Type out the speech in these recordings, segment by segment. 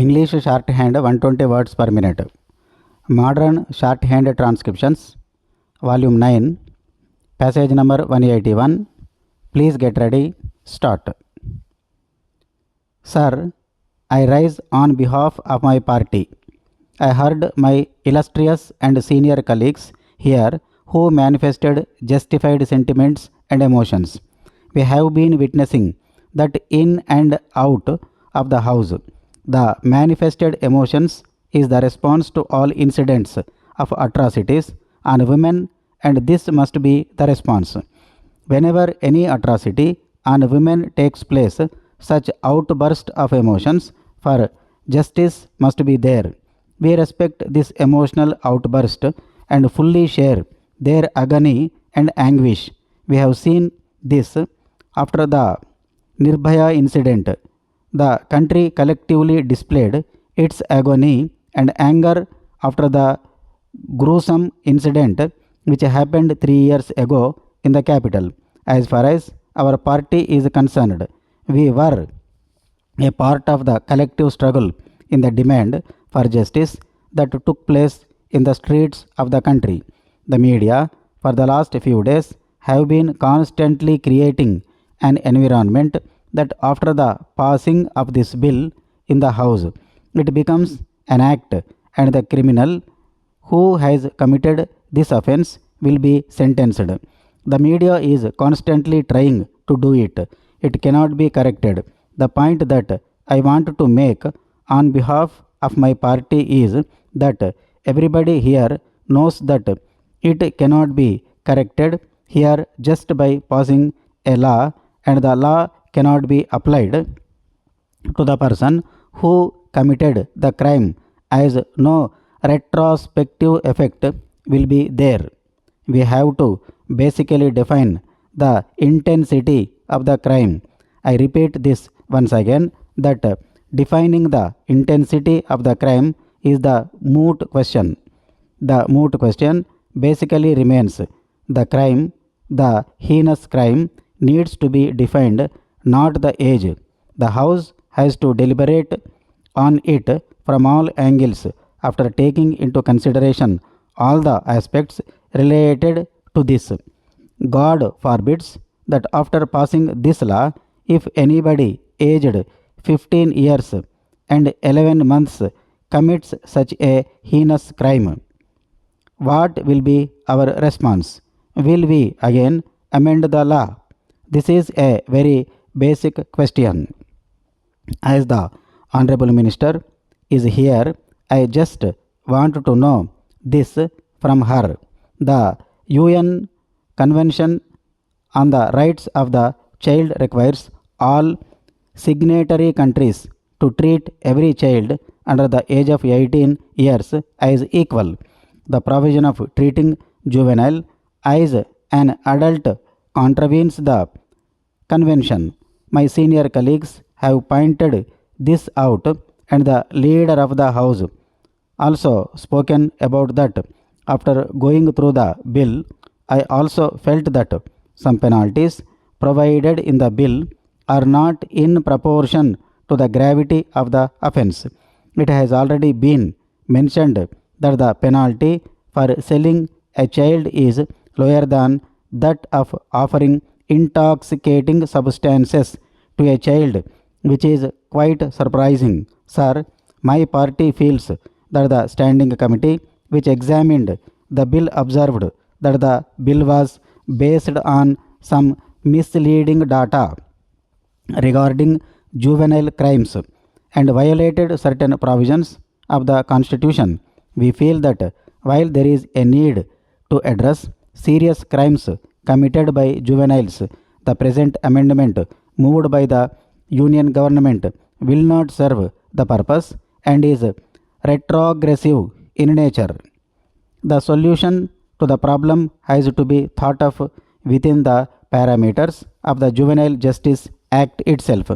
English shorthand 120 words per minute. Modern shorthand transcriptions, volume 9, passage number 181. Please get ready. Start. Sir, I rise on behalf of my party. I heard my illustrious and senior colleagues here who manifested justified sentiments and emotions. We have been witnessing that in and out of the house. The manifested emotions is the response to all incidents of atrocities on women, and this must be the response. Whenever any atrocity on women takes place, such outburst of emotions for justice must be there. We respect this emotional outburst and fully share their agony and anguish. We have seen this after the Nirbhaya incident. The country collectively displayed its agony and anger after the gruesome incident which happened 3 years ago in the capital. As far as our party is concerned, we were a part of the collective struggle in the demand for justice that took place in the streets of the country. The media for the last few days have been constantly creating an environment that after the passing of this bill in the House, it becomes an act and the criminal who has committed this offense will be sentenced. The media is constantly trying to do it. It cannot be corrected. The point that I want to make on behalf of my party is that everybody here knows that it cannot be corrected here just by passing a law, and the law cannot be applied to the person who committed the crime, as no retrospective effect will be there. We have to basically define the intensity of the crime. I repeat this once again, that defining the intensity of the crime is the moot question. The moot question basically remains the crime, the heinous crime needs to be defined, not the age. The House has to deliberate on it from all angles after taking into consideration all the aspects related to this. God forbids that after passing this law, if anybody aged 15 years and 11 months commits such a heinous crime, what will be our response? Will we again amend the law? This is a very basic question. As the Honorable Minister is here, I just want to know this from her. The UN Convention on the Rights of the Child requires all signatory countries to treat every child under the age of 18 years as equal. The provision of treating juvenile as an adult contravenes the convention. My senior colleagues have pointed this out, and the leader of the House also spoken about that. After going through the bill, I also felt that some penalties provided in the bill are not in proportion to the gravity of the offense. It has already been mentioned that the penalty for selling a child is lower than that of offering intoxicating substances to a child, which is quite surprising. Sir, my party feels that the standing committee which examined the bill observed that the bill was based on some misleading data regarding juvenile crimes and violated certain provisions of the Constitution. We feel that while there is a need to address serious crimes committed by juveniles, the present amendment moved by the Union government will not serve the purpose and is retrogressive in nature. The solution to the problem has to be thought of within the parameters of the Juvenile Justice Act itself.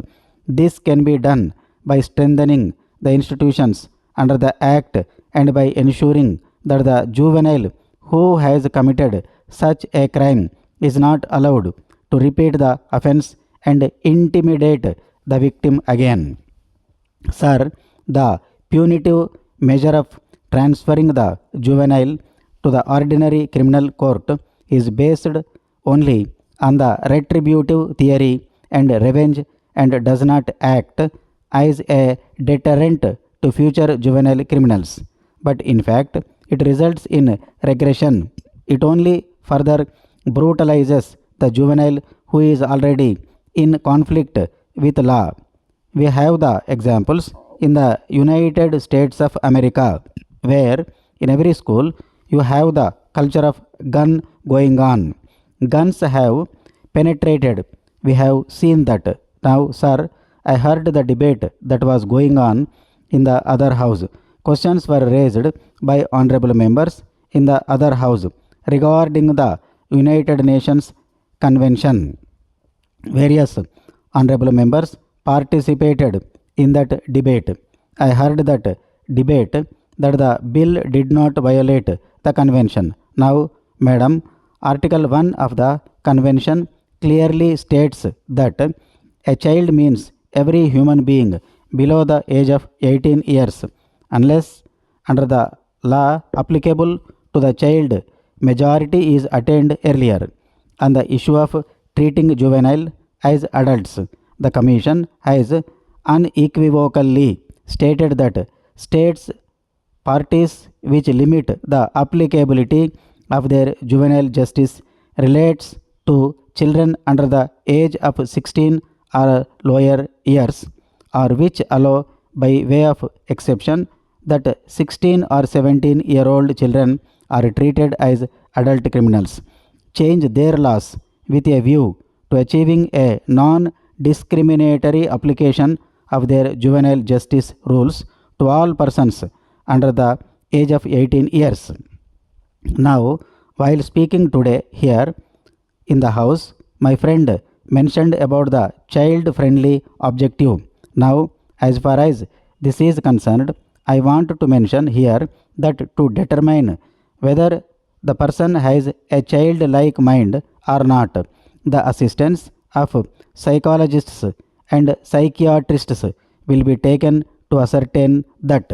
This can be done by strengthening the institutions under the Act and by ensuring that the juvenile who has committed such a crime is not allowed to repeat the offense and intimidate the victim again. Sir, The punitive measure of transferring the juvenile to the ordinary criminal court is based only on the retributive theory and revenge and does not act as a deterrent to future juvenile criminals. But in fact, it results in regression. It only further brutalizes the juvenile who is already in conflict with law. We have the examples in the United States of America, where in every school you have the culture of gun going on. Guns have penetrated. We have seen that. Now, sir, I heard the debate that was going on in the other house. Questions were raised by honorable members in the other house regarding the United Nations Convention. Various honorable members participated in that debate. I heard that debate that the bill did not violate the convention. Now, madam, Article 1 of the convention clearly states that a child means every human being below the age of 18 years, unless under the law applicable to the child majority is attained earlier. On the issue of treating juvenile as adults, the Commission has unequivocally stated that states parties which limit the applicability of their juvenile justice relates to children under the age of 16 or lower years, or which allow by way of exception that 16 or 17-year-old children are treated as adult criminals, change their laws with a view to achieving a non-discriminatory application of their juvenile justice rules to all persons under the age of 18 years. Now, while speaking today here in the house, my friend mentioned about the child-friendly objective. Now, as far as this is concerned, I want to mention here that to determine whether the person has a child-like mind or not, the assistance of psychologists and psychiatrists will be taken to ascertain that.